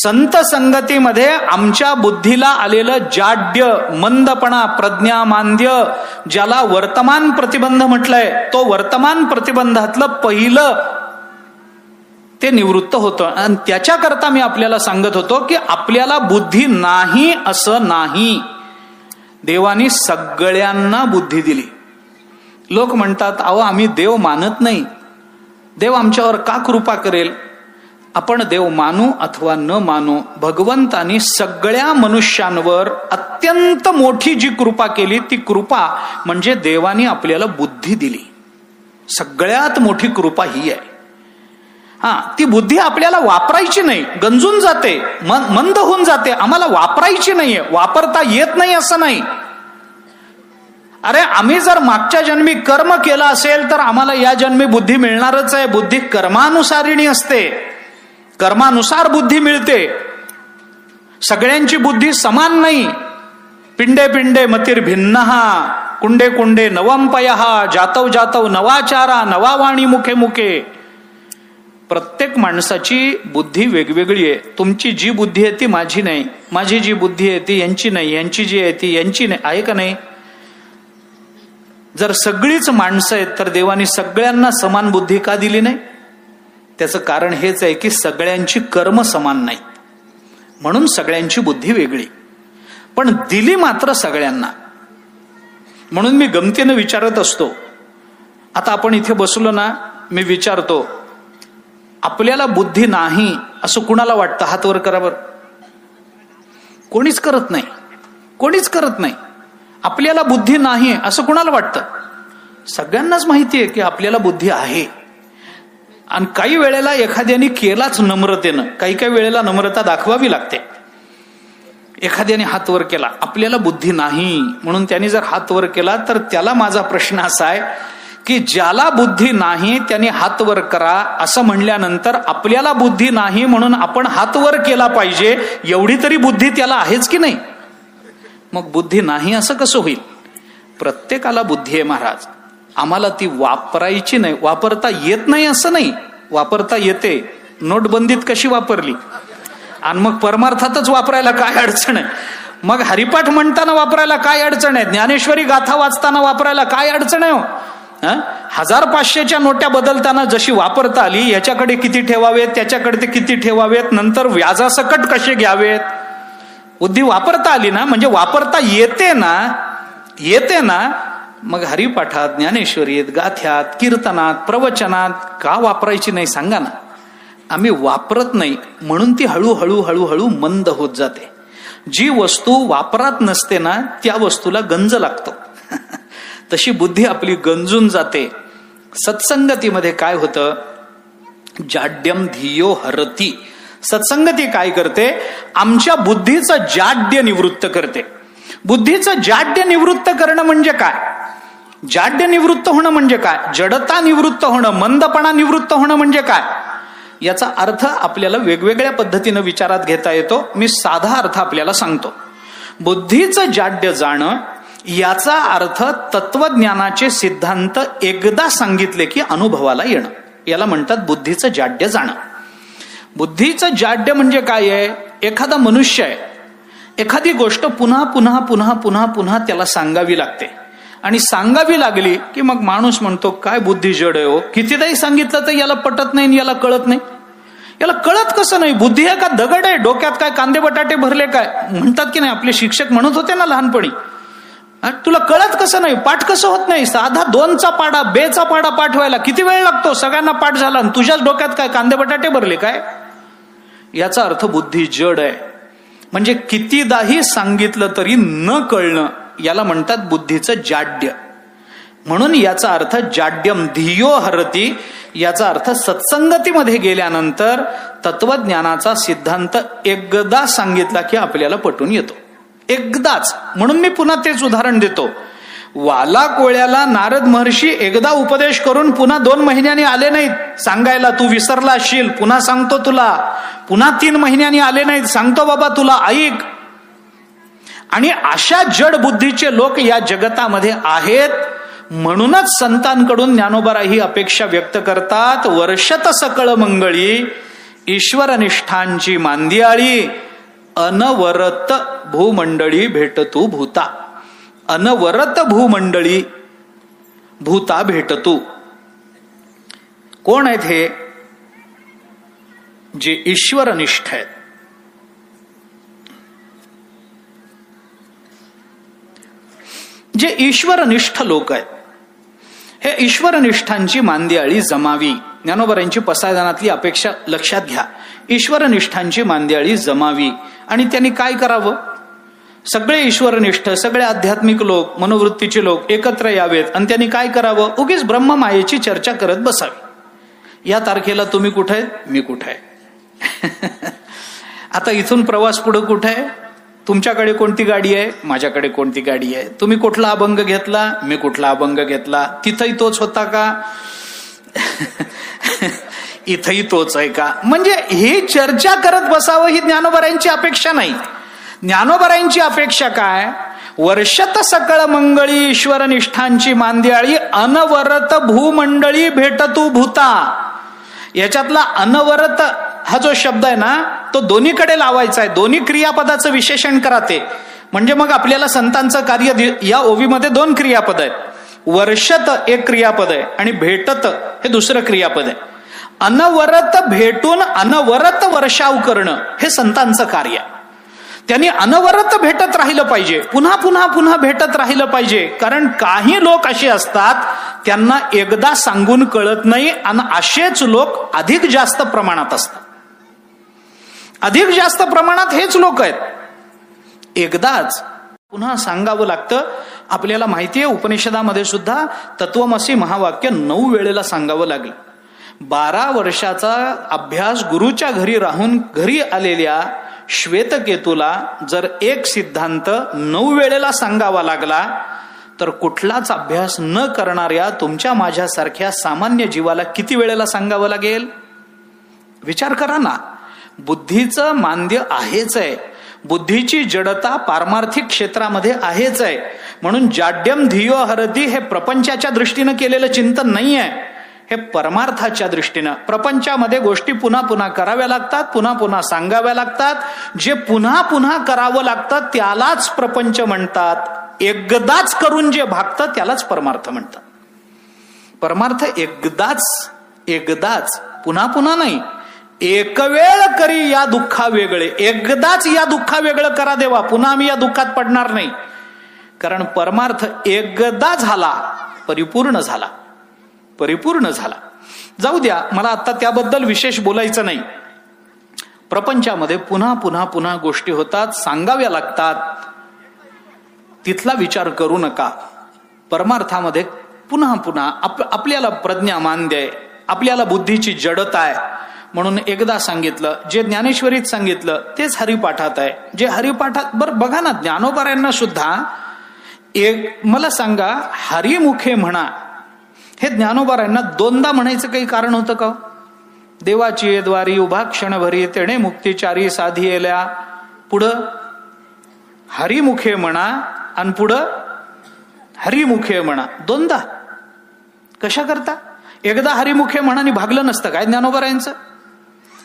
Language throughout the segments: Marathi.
संत संगतीमध्ये आमच्या बुद्धीला आलेलं जाड्य, मंदपणा, प्रज्ञा मांद्य, ज्याला वर्तमान प्रतिबंध म्हटलंय, तो वर्तमान प्रतिबंधातलं पहिलं ते निवृत्त होतं. आणि त्याच्याकरता मी आपल्याला सांगत होतो की आपल्याला बुद्धी नाही असं नाही. देवानी सगळ्यांना बुद्धी दिली. लोक म्हणतात, अहो आम्ही देव मानत नाही, देव आमच्यावर का कृपा करेल? आपण देव मानू अथवा न मानू, भगवंतानी सगळ्या मनुष्यांवर अत्यंत मोठी जी कृपा केली ती कृपा म्हणजे देवानी आपल्याला बुद्धी दिली. सगळ्यात मोठी कृपा ही आहे. ती बुद्धी आपल्याला वापरायची नाही, गंजून जाते, मंद होऊन जाते, आम्हाला वापरायची नाहीये, वापरता येत नाही असं नाही. अरे आम्ही जर मागच्या जन्मी कर्म केलं असेल तर आम्हाला या जन्मी बुद्धी मिळणारच आहे. बुद्धी कर्मानुसारिणी असते, कर्मानुसार बुद्धी मिळते. सगळ्यांची बुद्धी समान नाही. पिंडे पिंडे मतिर्भिन्नः कुंडे कुंडे नवंपयः जातव जातव नवाचारा नवावाणी मुखे मुखे. प्रत्येक माणसाची बुद्धी वेगवेगळी आहे. तुमची जी बुद्धी आहे ती माझी नाही, माझी जी बुद्धी आहे ती यांची नाही, यांची जी आहे ती यांची नाही, आहे का नाही? जर सगळीच माणसं आहेत तर देवानी सगळ्यांना समान बुद्धी का दिली नाही? त्याचं कारण हेच आहे की सगळ्यांची कर्म समान नाही, म्हणून सगळ्यांची बुद्धी वेगळी, पण दिली मात्र सगळ्यांना. म्हणून मी गमतीनं विचारत असतो. आता आपण इथे बसलो ना, मी विचारतो, आपल्याला बुद्धी नाही असं कुणाला वाटतं? हात वर करा बरं. कोणीच करत नाही, कोणीच करत नाही. आपल्याला बुद्धी नाही असं कुणाला वाटतं? सगळ्यांनाच माहिती आहे की आपल्याला बुद्धी आहे. आणि काही वेळेला एखाद्याने केलाच नम्रतेनं, काही काही वेळेला नम्रता दाखवावी लागते. एखाद्याने हात वर केला, आपल्याला बुद्धी नाही म्हणून त्याने जर हात वर केला, तर त्याला माझा प्रश्न असा आहे की ज्याला बुद्धी नाही त्याने हात वर करा असं म्हणल्यानंतर आपल्याला बुद्धी नाही म्हणून आपण हात वर केला पाहिजे, एवढी तरी बुद्धी त्याला आहेच की नाही? मग बुद्धी नाही असं कसं होईल? प्रत्येकाला बुद्धी आहे महाराज, आम्हाला ती वापरायची नाही. वापरता येत नाही असं नाही, वापरता येते. नोटबंदीत कशी वापरली, आणि मग परमार्थातच वापरायला काय अडचण आहे? मग हरिपाठ म्हणताना वापरायला काय अडचण आहे? ज्ञानेश्वरी गाथा वाचताना वापरायला काय अडचण आहे? 1500च्या नोट्या बदलताना जशी वापरता आली, याच्याकडे किती ठेवावेत, त्याच्याकडे ते किती ठेवावेत, नंतर व्याजासकट कसे घ्यावेत, बुद्धी वापरता आली ना, म्हणजे वापरता येते ना, येते ना. मग हरिपाठात, ज्ञानेश्वरीत, गाथ्यात, कीर्तनात, प्रवचनात का वापरायची नाही सांगा ना? आम्ही वापरत नाही म्हणून ती हळूहळू हळूहळू मंद होत जाते. जी वस्तू वापरात नसते ना, त्या वस्तूला गंज लागतो. तशी बुद्धी आपली गंजून जाते. सत्संगतीमध्ये काय होतं? जाड्यम धियो हरती. सत्संगती काय करते? आमच्या बुद्धीचं जाड्य निवृत्त करते. बुद्धीचं जाड्य निवृत्त करणं म्हणजे काय? जाड्य निवृत्त होणं म्हणजे काय? जडता निवृत्त होणं, मंदपणा निवृत्त होणं म्हणजे काय? याचा अर्थ आपल्याला वेगवेगळ्या पद्धतीनं विचारात घेता येतो. मी साधा अर्थ आपल्याला सांगतो. बुद्धीचं जाड्य जाणं याचा अर्थ तत्वज्ञानाचे सिद्धांत एकदा सांगितले की अनुभवाला येणं, याला म्हणतात बुद्धीचं जाड्य जाणं. बुद्धीचं जाड्य म्हणजे काय आहे? एखादा मनुष्य आहे, एखादी गोष्ट पुन्हा पुन्हा पुन्हा पुन्हा पुन्हा त्याला सांगावी लागते, आणि सांगावी लागली की मग माणूस म्हणतो काय बुद्धी जड आहे हो, कितीदाही सांगितलं तर याला पटत नाही, याला कळत नाही. याला कळत कसं नाही? बुद्धी आहे का दगड आहे? डोक्यात काय कांदे बटाटे भरले काय? म्हणतात की नाही, आपले शिक्षक म्हणत होते ना लहानपणी, तुला कळत कसं नाही? पाठ कसं होत नाही? साधा 2चा पाडा, बेचा पाडा पाठ व्हायला किती वेळ लागतो? सगळ्यांना पाठ झाला, तुझ्याच डोक्यात काय कांदे बटाटे भरले काय? याचा अर्थ बुद्धी जड आहे. म्हणजे कितीदाही सांगितलं तरी न कळणं, याला म्हणतात बुद्धीचं जाड्य. म्हणून याचा अर्थ जाड्यम धियो हरती, याचा अर्थ सत्संगतीमध्ये गेल्यानंतर तत्वज्ञानाचा सिद्धांत एकदा सांगितला की आपल्याला पटून येतो, एकदाच. म्हणून मी पुन्हा तेच उदाहरण देतो. वाला कोळ्याला नारद महर्षी एकदा उपदेश करून पुन्हा 2 महिन्यांनी आले नाहीत सांगायला, तू विसरला असशील, पुन्हा सांगतो तुला. पुन्हा 3 महिन्यांनी आले नाहीत, सांगतो बाबा तुला, ऐक. आणि अशा जड बुद्धीचे लोक या जगतामध्ये आहेत. म्हणूनच संतांकडून ज्ञानोबा ही अपेक्षा व्यक्त करतात, वर्षत सकळ मंगळी ईश्वरनिष्ठांची मांदियाळी अनवरत भूमंडळी भेटतू भूता. अनवरत भूमंडळी भूता भेटतू. कोण आहेत हे? जे ईश्वरनिष्ठ आहेत. जे ईश्वरनिष्ठ लोक आहेत, हे ईश्वरनिष्ठांची मांदियाळी जमावी. ज्ञानोबरांची पसायदानातली अपेक्षा लक्षात घ्या. ईश्वरनिष्ठांची मांदियाळी जमावी. आणि त्यांनी काय करावं? सगळे ईश्वरनिष्ठ, सगळे आध्यात्मिक लोक, मनोवृत्तीचे लोक एकत्र यावेत आणि त्यांनी काय करावं? उगीच ब्रह्ममायेची चर्चा करत बसावी. या तारखेला तुम्ही कुठे आहेत, मी कुठे आहे. आता इथून प्रवास पुढे कुठे आहे? तुमच्याकडे कोणती गाडी आहे, माझ्याकडे कोणती गाडी आहे, तुम्ही कुठला अभंग घेतला, मी कुठला अभंग घेतला, तिथंही तोच होता का, इथंही तोच आहे का? म्हणजे ही चर्चा करत बसावं ही ज्ञानोबरांची अपेक्षा नाही. ज्ञानोबरांची अपेक्षा काय? वर्षत सकळ मंगळी ईश्वरनिष्ठांची मांदियाळी अनवरत भूमंडळी भेटतू भूता. याच्यातला अनवरत हा जो शब्द आहे ना, तो दोन्हीकडे लावायचा आहे. दोन्ही क्रियापदाचं विशेषण कराते. म्हणजे मग आपल्याला संतांचं कार्य या ओवीमध्ये दोन क्रियापद आहेत. वर्षत एक क्रियापद आहे आणि भेटत हे दुसरं क्रियापद आहे. अनवरत भेटून अनवरत वर्षाव करणं हे संतांचं कार्य. त्यांनी अनवरत भेटत राहिलं पाहिजे, पुन्हा पुन्हा पुन्हा भेटत राहिलं पाहिजे. कारण काही लोक असे असतात त्यांना एकदा सांगून कळत नाही आणि असेच लोक अधिक जास्त प्रमाणात असतात. अधिक जास्त प्रमाणात हेच लोक आहेत. एकदाच पुन्हा सांगावं लागतं. आपल्याला माहितीये उपनिषदामध्ये सुद्धा तत्वमसी महावाक्य 9 वेळेला सांगावं लागलं. 12 वर्षाचा अभ्यास गुरुच्या घरी राहून घरी आलेल्या श्वेतकेतूला जर एक सिद्धांत 9 वेळेला सांगावा लागला तर कुठलाच अभ्यास न करणाऱ्या तुमच्या माझ्यासारख्या सामान्य जीवाला किती वेळेला सांगावं लागेल? विचार करा ना. बुद्धीचं मांद्य आहेच आहे. बुद्धीची जडता पारमार्थिक क्षेत्रामध्ये आहेच आहे. म्हणून जाड्यम धियो हरती हे प्रपंचाच्या दृष्टीनं केलेलं चिंतन नाही आहे. हे परमार्थाच्या दृष्टीनं. प्रपंचामध्ये गोष्टी पुन्हा पुन्हा कराव्या लागतात, पुन्हा पुन्हा सांगाव्या लागतात. जे पुन्हा पुन्हा करावं लागतं त्यालाच प्रपंच म्हणतात. एकदाच करून जे भागतं त्यालाच परमार्थ म्हणतात. परमार्थ एकदाच पुन्हा पुन्हा नाही. एक वेळ करी या दुःखा वेगळे. एकदाच या दुःखा वेगळं करा देवा, पुन्हा आम्ही या दुःखात पडणार नाही. कारण परमार्थ एकदा झाला, परिपूर्ण झाला. परिपूर्ण झाला. जाऊ द्या, मला आता त्याबद्दल विशेष बोलायचं नाही. प्रपंचामध्ये पुन्हा पुन्हा पुन्हा गोष्टी होतात, सांगाव्या लागतात. तिथला विचार करू नका. परमार्थामध्ये पुन्हा पुन्हा आपल्याला प्रज्ञा मान्य आहे, आपल्याला बुद्धीची जडता आहे म्हणून एकदा सांगितलं. जे ज्ञानेश्वरीत सांगितलं तेच हरिपाठात आहे. जे हरिपाठात बरं बघा ना, ज्ञानोबरांना सुद्धा मला सांगा, हरिमुखे म्हणा हे ज्ञानोबरांना 2दा म्हणायचं काही कारण होतं का? देवाची द्वारी उभा क्षणभरी तेणे मुक्तिचारी साधियेल्या. पुढं हरिमुखे म्हणा आणि पुढं हरिमुखे म्हणा 2दा. कशा करता? एकदा हरिमुखे म्हणा आणि भागलं नसतं काय ज्ञानोबरांचं?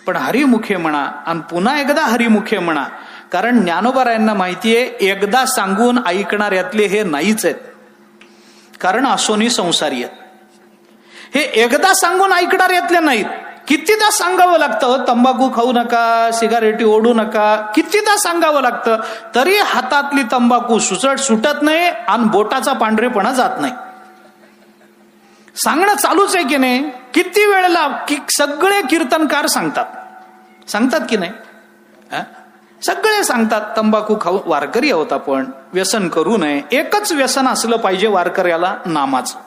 पण हरिमुखे म्हणा आणि पुन्हा एकदा हरिमुखे म्हणा. कारण ज्ञानोबरांना माहितीये एकदा सांगून ऐकणाऱ्यातले हे नाहीच आहेत. कारण असोनी संसारी आहेत. हे एकदा सांगून ऐकणाऱ्यातले नाहीत. कितीदा सांगावं लागतं, तंबाखू खाऊ नका, सिगारेटी ओढू नका, कितीदा सांगावं लागतं तरी हातातली तंबाखू सुटत नाही आणि बोटाचा पांढरेपणा जात नाही. सांगणं चालूच आहे की नाही? किती वेळेला सगळे कीर्तनकार सांगतात की नाही? सगळे सांगतात तंबाखू खाऊ. वारकरी आहोत आपण, व्यसन करू नये. एकच व्यसन असलं पाहिजे वारकऱ्याला, नामाचं.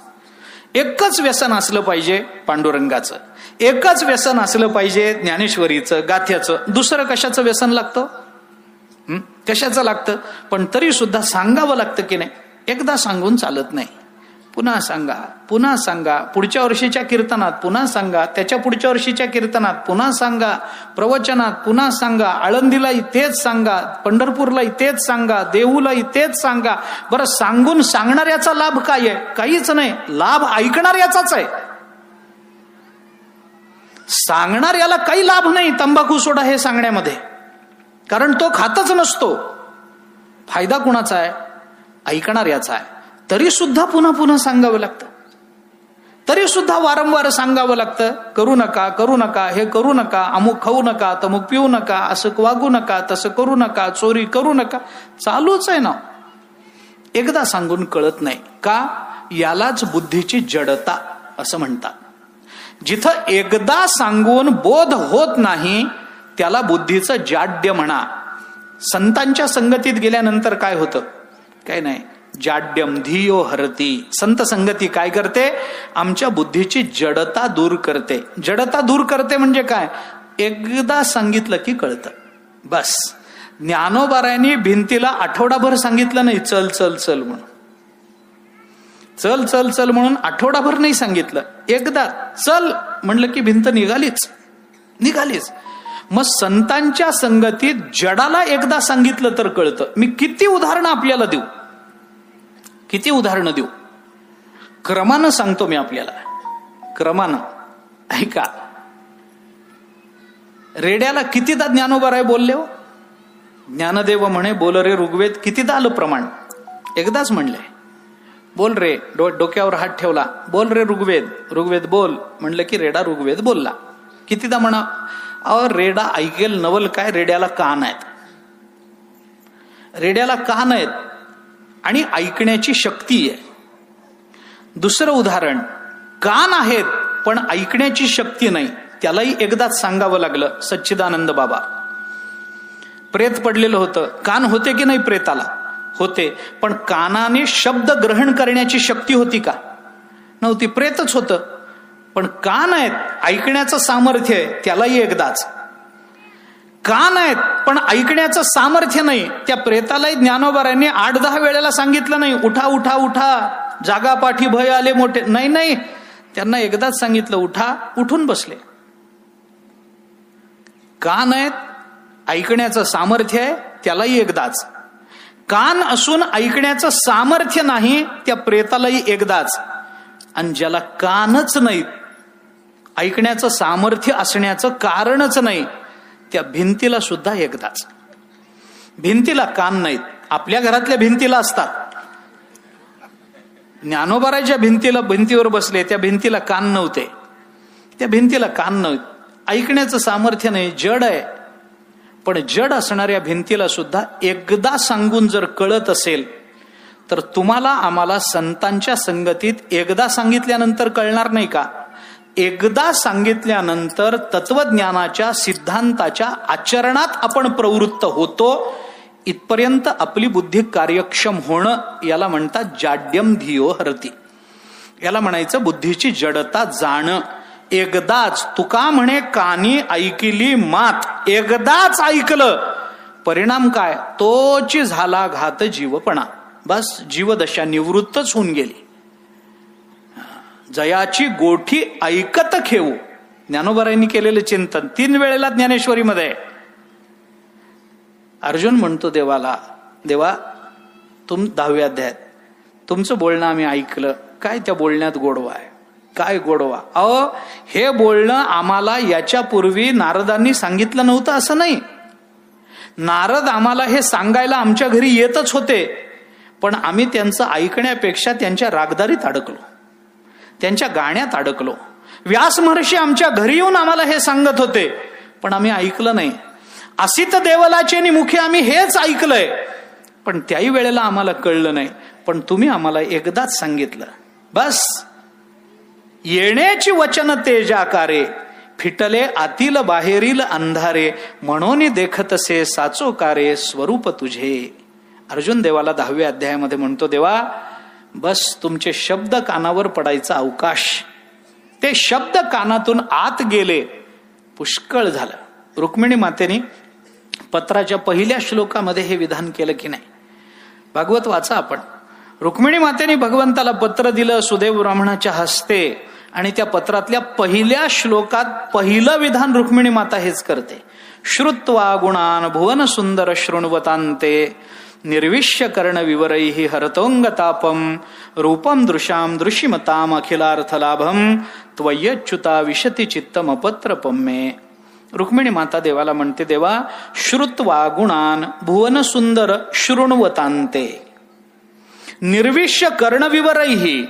एकच व्यसन असलं पाहिजे पांडुरंगाचं. एकच व्यसन असलं पाहिजे ज्ञानेश्वरीचं, गाथ्याचं. दुसरं कशाचं व्यसन लागतं? कशाचं लागतं? पण तरी सुद्धा सांगावं लागतं की नाही? एकदा सांगून चालत नाही. पुन्हा सांगा, पुन्हा सांगा. पुढच्या वर्षीच्या कीर्तनात पुन्हा सांगा, त्याच्या पुढच्या वर्षीच्या कीर्तनात पुन्हा सांगा, प्रवचनात पुन्हा सांगा, आळंदीला इथेच सांगा, पंढरपूरला इथेच सांगा, देहूला इथेच सांगा. बरं, सांगून सांगणाऱ्याचा लाभ काय आहे? काहीच नाही. लाभ ऐकणाऱ्याचाच आहे. सांगणाऱ्याला काही लाभ नाही तंबाखू सोडा हे सांगण्यामध्ये, कारण तो खातच नसतो. फायदा कुणाचा आहे? ऐकणाऱ्याचा आहे. तरी सुद्धा पुन्हा पुन्हा सांगावं लागतं, तरी सुद्धा वारंवार सांगावं लागतं, करू नका, करू नका, हे करू नका, अमुक खाऊ नका, तमुक पिऊ नका, असं वागू नका, तसं करू नका, चोरी करू नका. चालूच आहे ना. एकदा सांगून कळत नाही का? यालाच बुद्धीची जडता असं म्हणतात. जिथं एकदा सांगून बोध होत नाही त्याला बुद्धीचं जाड्य म्हणा. संतांच्या संगतीत गेल्यानंतर काय होतं? काय नाही, जाड्यम धियो हरती. संत संगती काय करते? आमच्या बुद्धीची जडता दूर करते. जडता दूर करते म्हणजे काय? एकदा सांगितलं की कळतं, बस. ज्ञानोबारायांनी भिंतीला आठवडाभर सांगितलं नाही, चल चल चल म्हणून. चल चल चल म्हणून आठवडाभर नाही सांगितलं, एकदा चल म्हणलं की भिंत निघालीच. मग संतांच्या संगतीत जडाला एकदा सांगितलं तर कळतं. मी किती उदाहरणं आपल्याला देऊ, किती उदाहरणं देऊ. क्रमानं सांगतो मी आपल्याला, क्रमानं. ऐका, रेड्याला कितीदा ज्ञानोबाराय बोलले हो? ज्ञानदेव म्हणे बोल रे ऋग्वेद. कितीदा आलं प्रमाण? एकदाच म्हणले, बोल रे. डोक्यावर हात ठेवला, बोल रे ऋग्वेद. ऋग्वेद बोल म्हणलं की रेडा ऋग्वेद बोलला. कितीदा म्हणा? अहो रेडा ऐकेल नवल काय? रेड्याला कान आहेत, रेड्याला कान आहेत आणि ऐकण्याची शक्ती आहे. दुसरं उदाहरण, कान आहेत पण ऐकण्याची शक्ती नाही, त्यालाही एकदाच सांगावं लागलं. सच्चिदानंद बाबा. प्रेत पडलेलं होतं, कान होते की नाही प्रेताला? होते, पण कानाने शब्द ग्रहण करण्याची शक्ती होती का? नव्हती, प्रेतच होतं. पण कान आहेत, ऐकण्याचं सामर्थ्य आहे, त्यालाही एकदाच. कान आहेत पण ऐकण्याचं सामर्थ्य नाही, त्या प्रेतालाही ज्ञानोबारायांनी 8-10 वेळेला सांगितलं नाही, उठा उठा उठा, जागा पाठी भय आले मोठे. नाही, त्यांना एकदाच सांगितलं, उठा. उठून बसले. कान आहेत, ऐकण्याचं सामर्थ्य आहे, त्यालाही एकदाच. कान असून ऐकण्याचं सामर्थ्य नाही, त्या प्रेतालाही एकदाच. आणि ज्याला कानच नाहीत, ऐकण्याचं सामर्थ्य असण्याचं कारणच नाही, त्या भिंतीला सुद्धा एकदाच. भिंतीला कान नाहीत, आपल्या घरातल्या भिंतीला असतात. ज्ञानोबाराच्या भिंतीवर बसले, त्या भिंतीला कान नव्हते, त्या भिंतीला कान नव्हते, ऐकण्याचं सामर्थ्य नाही, जड आहे. पण जड असणाऱ्या भिंतीला सुद्धा एकदा सांगून जर कळत असेल तर तुम्हाला आम्हाला संतांच्या संगतीत एकदा सांगितल्यानंतर कळणार नाही का? एकदा सांगितल्यानंतर तत्वज्ञानाच्या सिद्धांताच्या आचरणात आपण प्रवृत्त होतो. इथपर्यंत आपली बुद्धी कार्यक्षम होणं याला म्हणतात जाड्यम धियो हरती. याला म्हणायचं बुद्धीची जडता जाणं. एकदाच. तुका म्हणे कानी ऐकिली मात. एकदाच ऐकलं, परिणाम काय? तोची झाला घात जीवपणा. बस, जीवदशा निवृत्तच होऊन गेली. जयाची गोठी ऐकत खेऊ. ज्ञानोबारायांनी केलेलं चिंतन 3 वेळेला ज्ञानेश्वरीमध्ये. अर्जुन म्हणतो देवाला, देवा 10व्या अध्यायात तुमचं बोलणं आम्ही ऐकलं, काय त्या बोलण्यात गोडवा आहे? काय गोडवा? अहो, हे बोलणं आम्हाला याच्यापूर्वी नारदांनी सांगितलं नव्हतं असं नाही. नारद आम्हाला हे सांगायला आमच्या घरी येतच होते, पण आम्ही त्यांचं ऐकण्यापेक्षा त्यांच्या रागदारीत अडकलो, त्यांच्या गाण्यात अडकलो. व्यास महर्षी आमच्या घरी येऊन आम्हाला हे सांगत होते, पण आम्ही ऐकलं नाही. असित देवलाचे मुखे आम्ही हेच ऐकलंय, पण त्याही वेळेला आम्हाला कळलं नाही. पण तुम्ही आम्हाला एकदाच सांगितलं, बस. येण्याची वचन तेजाकारे, फिटले आतील बाहेरील अंधारे, म्हणून देखतसे साचोकारे स्वरूप तुझे. अर्जुन देवाला 10व्या अध्यायामध्ये म्हणतो, देवा बस, तुमचे शब्द कानावर पडायचा अवकाश. ते शब्द कानातून आत गेले, पुष्कळ झालं. रुक्मिणी मातेने पत्राच्या पहिल्या श्लोकामध्ये हे विधान केलं की नाही? भागवत वाचा आपण. रुक्मिणी मातेने भगवंताला पत्र दिलं सुदेव ब्राह्मणाच्या हस्ते, आणि त्या पत्रातल्या पहिल्या श्लोकात पहिलं विधान रुक्मिणी माता हेच करते. श्रुत्वा गुणान भुवन सुंदर शृण्वतांते निर्विश्य कर्ण विवरैहि हरतोंग तापम रूपम दृशाम दृश्यमताम अखिलार्थलाभम त्वय्यच्युता विशती चित्तम अपत्रपम मे. रुक्मिणी माता देवाला म्हणते, देवा श्रुत्वा गुणान भुवन सुंदर शृण्वतांते निर्विश्य कर्णविवरैहि.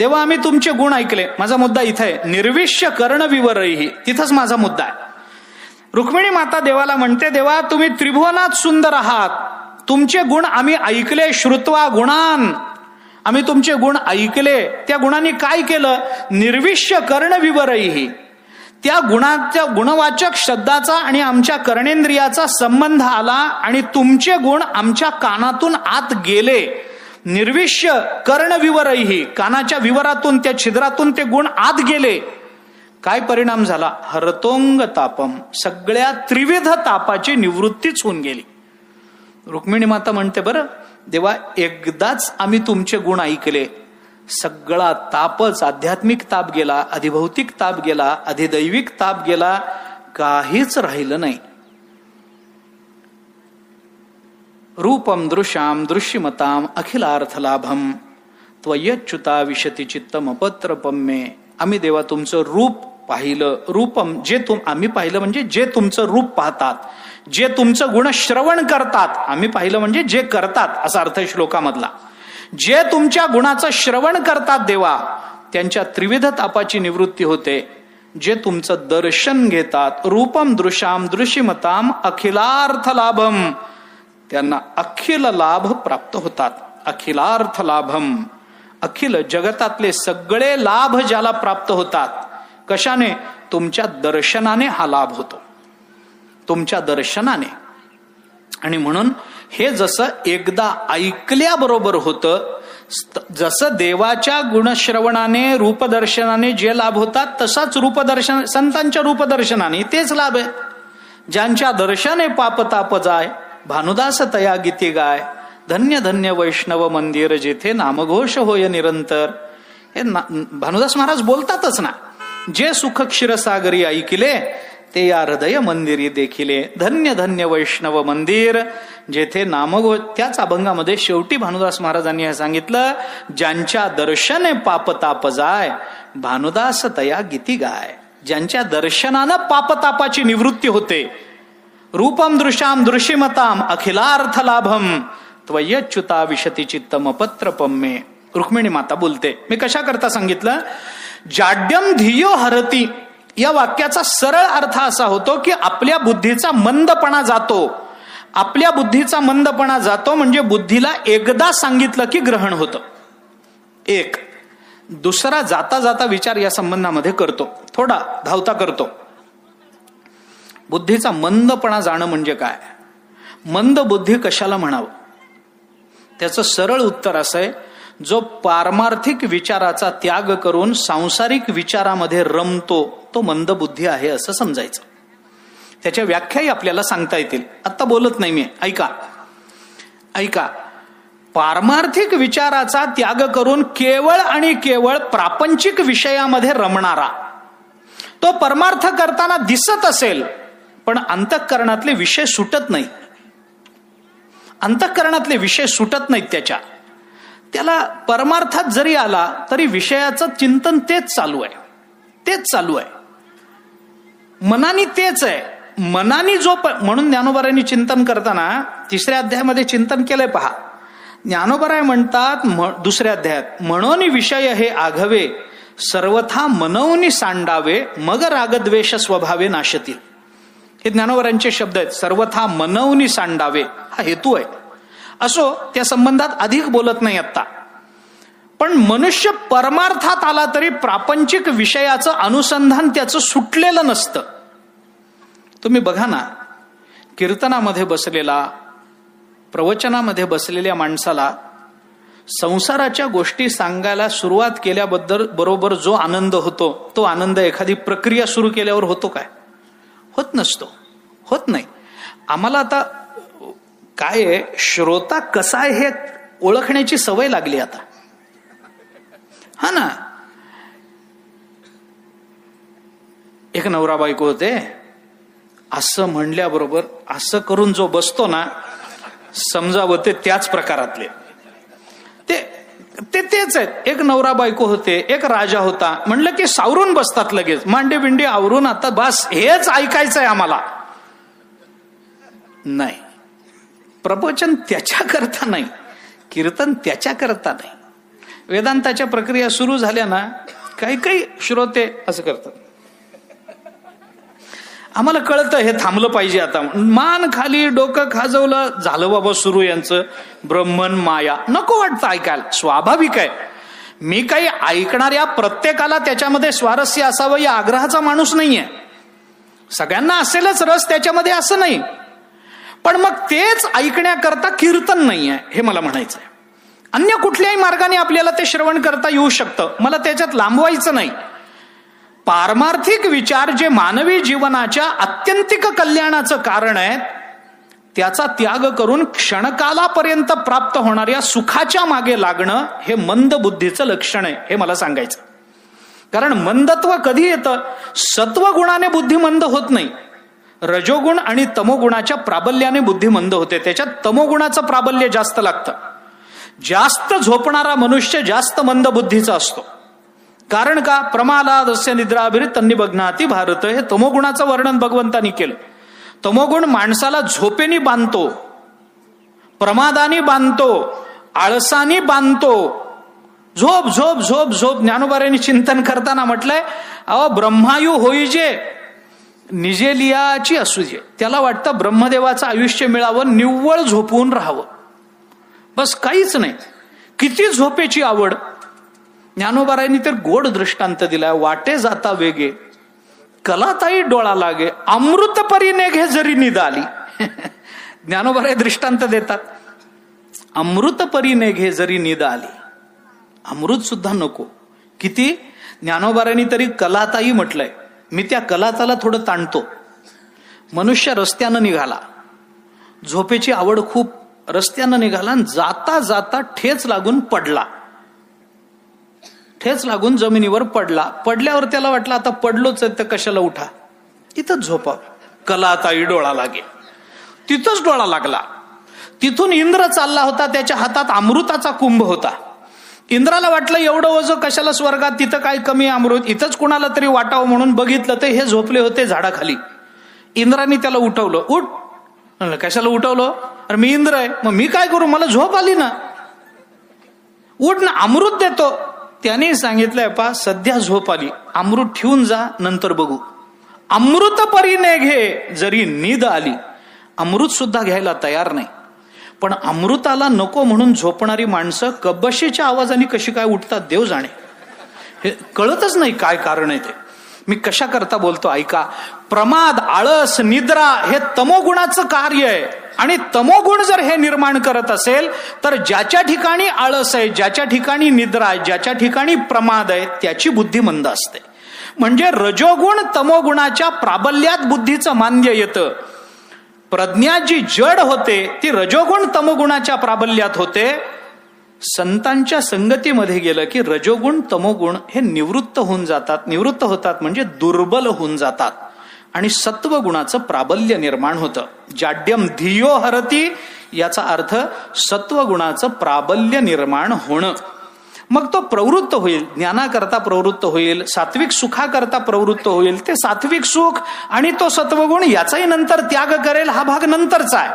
तेव्हा आम्ही तुमचे गुण ऐकले. माझा मुद्दा इथे आहे, निर्विश्य कर्णविवरैहि, तिथंच माझा मुद्दा आहे. रुक्मिणी माता देवाला म्हणते, देवा तुम्ही त्रिभुवनात सुंदर आहात, तुमचे गुण आम्ही ऐकले. श्रुत्वा गुणान, आम्ही तुमचे गुण ऐकले. त्या गुणांनी काय केलं? निर्विश्य कर्णविवरैहि, त्या गुणाच्या गुणवाचक शब्दाचा आणि आमच्या कर्णेंद्रियाचा संबंध आला आणि तुमचे गुण आमच्या कानातून आत गेले. निर्विश्य कर्णविवरैहि, कानाच्या विवरातून, त्या छिद्रातून ते गुण आत गेले. काय परिणाम झाला? हरतोंग तापम, सगळ्या त्रिविध तापाची निवृत्तीच होऊन गेली. रुक्मिणी माता म्हणते, बरं देवा एकदाच आम्ही तुमचे गुण ऐकले, सगळा तापच, आध्यात्मिक ताप गेला, अधिभौतिक ताप गेला, अधिदैविक ताप गेला, काहीच राहिलं नाही. रूपम दृश्याम दृश्यमताम अखिलार्थलाभम त्वय्यच्युता विशती चित्तम अपत्रपम मे. आम्ही देवा तुमचं रूप पाहिलं. रूपम, जे आम्ही पाहिलं म्हणजे जे तुमचं रूप पाहतात, जे तुमचं गुण श्रवण करतात. आम्ही पाहिलं म्हणजे जे करतात असा अर्थ श्लोकामधला. जे तुमच्या गुणाचं श्रवण करतात देवा, त्यांच्या त्रिविध तापाची निवृत्ती होते. जे तुमचं दर्शन घेतात, रूपम दृश्याम दृश्यमताम अखिलार्थ लाभम, त्यांना अखिल लाभ प्राप्त होतात. अखिलार्थ लाभम, अखिल जगतातले सगळे लाभ ज्याला प्राप्त होतात. कशाने? तुमच्या दर्शनाने हा लाभ होतो, तुमच्या दर्शनाने. आणि म्हणून हे जसं एकदा ऐकल्याबरोबर होतं, जसं देवाच्या गुणश्रवणाने रूपदर्शनाने जे लाभ होतात, तसाच रूपदर्शन संतांच्या रूपदर्शनाने तेच लाभ आहेत. ज्यांच्या दर्शने पापताप जाय, भानुदास तया गीती गाय, धन्य धन्य वैष्णव मंदिर जेथे नामघोष होय निरंतर. हे भानुदास महाराज बोलतातच ना, जे सुख क्षीरसागरी ऐकिले ते या हृदय मंदिरी देखिले, धन्य धन्य वैष्णव मंदिर जेथे नामघोष. त्याच अभंगामध्ये शेवटी भानुदास महाराजांनी हे सांगितलं, ज्यांच्या दर्शने पापताप जाय, भानुदास तया गीती गाय. ज्यांच्या दर्शनानं पापतापाची निवृत्ती होते. रूपम दृश्याम दृश्यमताम अखिलार्थ लाभम त्वय्यच्युता विशती चित्तम अपत्रपम मे. रुक्मिणी माता बोलते, मी कशा करता सांगितलं? जाड्यम धियो हरती, या वाक्याचा सरळ अर्थ असा होतो की आपल्या बुद्धीचा मंदपणा जातो. आपल्या बुद्धीचा मंदपणा जातो म्हणजे बुद्धीला एकदा सांगितलं की ग्रहण होतं. एक दुसरा जाता जाता विचार या संबंधामध्ये करतो, थोडा धावता करतो. बुद्धीचा मंदपणा जाणं म्हणजे काय? मंद बुद्धी कशाला म्हणावं? त्याचं सरळ उत्तर असं आहे, जो पारमार्थिक विचाराचा त्याग करून सांसारिक विचारामध्ये रमतो तो मंद बुद्धी आहे असं समजायचं. त्याच्या व्याख्याही आपल्याला सांगता येतील, आता बोलत नाही मी. ऐका ऐका, पारमार्थिक विचाराचा त्याग करून केवळ आणि केवळ प्रापंचिक विषयामध्ये रमणारा, तो परमार्थ करताना दिसत असेल पण अंतःकरणातले विषय सुटत नाही. अंतःकरणातले विषय सुटत नाहीत त्याला परमार्थात जरी आला तरी विषयाचं चिंतन तेच चालू आहे, तेच चालू आहे. मनाने तेच आहे. मनाने जो म्हणून ज्ञानोबारायांनी चिंतन करताना 3ऱ्या अध्यायामध्ये चिंतन केलंय पहा. ज्ञानोबाराय म्हणतात दुसऱ्या अध्यायात, म्हणून विषय हे आघवे सर्वथा मनवनी सांडावे, मग रागद्वेष स्वभावे नाशतील. हे ज्ञानोबारायांचे शब्द आहेत. सर्वथा मनवनी सांडावे हा हेतू आहे. असो, त्या संबंधात अधिक बोलत नाही आता. पण मनुष्य परमार्थात आला तरी प्रापंचिक विषयाचं अनुसंधान त्याचं सुटलेलं नसतं. तुम्ही बघा ना, कीर्तनामध्ये बसलेला, प्रवचनामध्ये बसलेल्या माणसाला संसाराच्या गोष्टी सांगायला सुरुवात केल्याबद्दल बरोबर जो आनंद होतो, तो आनंद एखादी प्रक्रिया सुरू केल्यावर होतो काय? होत नसतो, होत नाही. आम्हाला आता काय आहे, श्रोता कसा आहे हे ओळखण्याची सवय लागली आता. हा ना, एक नवरा बायको होते, असं म्हणल्याबरोबर असं करून जो बसतो ना, समजावं ते त्याच प्रकारातले. तेच आहेत. एक नवरा बायको होते, एक राजा होता. म्हणलं की सावरून बसतात लगेच, मांडी बिंडी आवरून, आता बस हेच ऐकायचंय आम्हाला. नाही, प्रवचन त्याच्या करता नाही, कीर्तन त्याच्या करता नाही. वेदांताच्या प्रक्रिया सुरू झाल्या ना, काही काही श्रोते असं करतात. आम्हाला कळतं हे थांबलं पाहिजे आता. मान खाली, डोकं खाजवलं, झालं बाबा सुरू यांचं ब्रह्मन माया. नको वाटतं ऐकायला, स्वाभाविक आहे. मी काही ऐकणाऱ्या प्रत्येकाला त्याच्यामध्ये स्वारस्य असावं या आग्रहाचा माणूस नाहीये. सगळ्यांना असेलच रस त्याच्यामध्ये असं नाही. पण मग तेच ऐकण्याकरता कीर्तन नाहीये हे मला म्हणायचंय. अन्य कुठल्याही मार्गाने आपल्याला ते श्रवण करता येऊ शकतं, मला त्याच्यात लांबवायचं नाही. पारमार्थिक विचार जे मानवी जीवनाच्या आत्यंतिक कल्याणाचं कारण आहे, त्याचा त्याग करून क्षणकालापर्यंत प्राप्त होणाऱ्या सुखाच्या मागे लागणं हे मंद बुद्धीचं लक्षण आहे हे मला सांगायचं. कारण मंदत्व कधी येतं? सत्वगुणाने बुद्धी मंद होत नाही. रजोगुण आणि तमोगुणाच्या प्राबल्याने बुद्धी मंद होते. त्याच्यात तमोगुणाचं प्राबल्य जास्त लागतं. जास्त झोपणारा मनुष्य जास्त मंद बुद्धीचा असतो. कारण का? प्रमादादस्य निद्राभिरित तन्निबध्नाति भारत, हे तमोगुणाचं वर्णन भगवंतानी केलं. तमोगुण माणसाला झोपेनी बांधतो, प्रमादानी बांधतो, आळसानी बांधतो. झोप झोप झोप झोप. ज्ञानोबाऱ्यांनी चिंतन करताना म्हटलंय, अहो ब्रह्मायू होईजे निजेलियाची असूजे. त्याला वाटतं ब्रह्मदेवाचं आयुष्य मिळावं, निव्वळ झोपून राहावं, बस काहीच नाही. किती झोपेची आवड. ज्ञानोबारायांनी तर गोड दृष्टांत दिलाय. वाटे जाता वेगे कलाताई डोळा लागे, अमृत परी नेघे जरी निद आली. ज्ञानोबाराय दृष्टांत देतात, अमृत परी नेघे जरी निद आली. अमृत सुद्धा नको. किती ज्ञानोबारायांनी तरी कलाताई म्हटलंय. मी त्या कलाताला थोडं ताणतो. मनुष्य रस्त्यानं निघाला, झोपेची आवड खूप, रस्त्यानं निघाला, जाता जाता ठेच लागून पडला. ठेच लागून जमिनीवर पडला. पडल्यावर त्याला वाटलं आता पडलोच तर कशाला उठा, इथंच झोपा. कलाताई डोळा लागे. तिथंच डोळा लागला. तिथून इंद्र चालला होता, त्याच्या हातात अमृताचा कुंभ होता. इंद्राला वाटलं एवढं ओझं कशाला स्वर्गात, तिथं काय कमी अमृत, इथंच कुणाला तरी वाटावं म्हणून बघितलं तर हे झोपले होते झाडाखाली. इंद्राने त्याला उठवलं. उठ म्हणलं. कशाला उठवलं? अरे मी इंद्र आहे, मग मी काय करू, मला झोप आली ना. उठ ना, अमृत देतो. त्याने सांगितलंय, पा सध्या झोप आली, अमृत ठेवून जा, नंतर बघू. अमृत परी नेघे जरी नीद आली. अमृत सुद्धा घ्यायला तयार नाही. पण अमृताला नको म्हणून झोपणारी माणसं कबशीच्या आवाजाने कशी काय उठतात देव जाणे. हे कळतच नाही काय कारण आहे ते. मी कशा करता बोलतो ऐका. प्रमाद, आळस, निद्रा हे तमोगुणाचं कार्य आहे. आणि तमोगुण जर हे निर्माण करत असेल तर ज्याच्या ठिकाणी आळस आहे, ज्याच्या ठिकाणी निद्रा आहे, ज्याच्या ठिकाणी प्रमाद आहे, त्याची बुद्धी मंद असते. म्हणजे रजोगुण तमोगुणाच्या प्राबल्यात बुद्धीचं मान्य येतं. प्रज्ञा जी जड होते ती रजोगुण तमोगुणाच्या प्राबल्यात होते. संतांच्या संगतीमध्ये गेलं की रजोगुण तमोगुण हे निवृत्त होऊन जातात. निवृत्त होतात म्हणजे दुर्बल होऊन जातात आणि सत्वगुणाचं प्राबल्य निर्माण होतं. जाड्यम धियो हरती याचा अर्थ सत्वगुणाचं प्राबल्य निर्माण होणं. मग तो प्रवृत्त होईल, ज्ञानाकरता प्रवृत्त होईल, सात्विक सुखाकरता प्रवृत्त होईल. ते सात्विक सुख आणि तो सत्वगुण याचाही नंतर त्याग करेल, हा भाग नंतरचा आहे.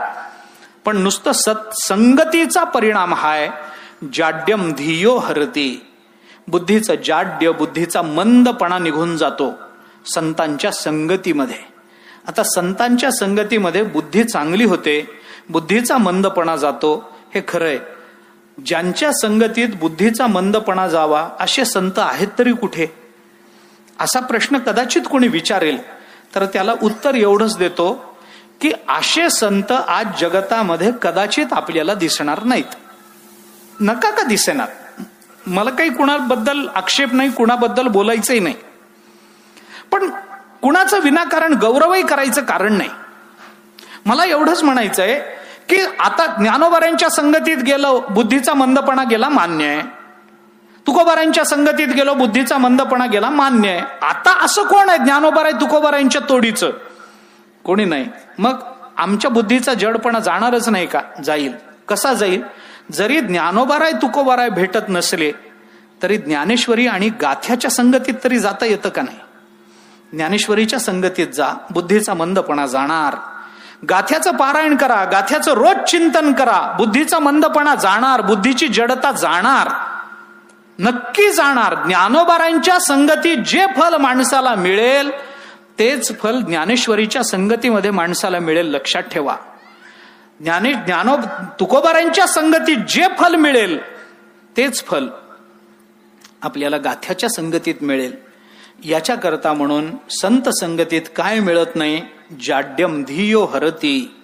पण नुसतं सत्संगतीचा परिणाम हाय जाड्यम धियो हरती. बुद्धीचं जाड्य, बुद्धीचा मंदपणा निघून जातो संतांच्या संगतीमध्ये. आता संतांच्या संगतीमध्ये बुद्धी चांगली होते, बुद्धीचा मंदपणा जातो, हे खरंय. ज्यांच्या संगतीत बुद्धीचा मंदपणा जावा असे संत आहेत तरी कुठे, असा प्रश्न कदाचित कोणी विचारेल तर त्याला उत्तर एवढंच देतो की असे संत आज जगतामध्ये कदाचित आपल्याला दिसणार नाहीत. नका का दिसेनार. मला काही कुणाबद्दल आक्षेप नाही, कुणाबद्दल बोलायचंही नाही, पण कुणाचं विनाकारण गौरवही करायचं कारण नाही. मला एवढंच म्हणायचंय की आता ज्ञानोबाऱ्यांच्या संगतीत गेलो, बुद्धीचा मंदपणा गेला, मान्य आहे. तुकोबाऱ्यांच्या संगतीत गेलो, बुद्धीचा मंदपणा गेला, मान्य आहे. आता असं कोण आहे ज्ञानोबाराय तुकोबाऱ्यांच्या तोडीचं? कोणी नाही. मग आमच्या बुद्धीचा जडपणा जाणारच नाही का? जाईल. कसा जाईल? जरी ज्ञानोबाराय तुकोबाराय भेटत नसले तरी ज्ञानेश्वरी आणि गाथ्याच्या संगतीत तरी जाता येतं का नाही? ज्ञानेश्वरीच्या संगतीत जा, बुद्धीचा मंदपणा जाणार. गाथ्याचं पारायण करा, गाथ्याचं रोज चिंतन करा, बुद्धीचा मंदपणा जाणार, बुद्धीची जडता जाणार, नक्की जाणार. ज्ञानोबारायांच्या संगतीत जे फल माणसाला मिळेल तेच फल ज्ञानेश्वरीच्या संगतीमध्ये माणसाला मिळेल, लक्षात ठेवा. तुकोबारायांच्या संगतीत जे फल मिळेल तेच फल आपल्याला गाथ्याच्या संगतीत मिळेल. याच्या करता म्हणून संत संगतीत काय मिळत नाही? जाड्यम धियो हरती.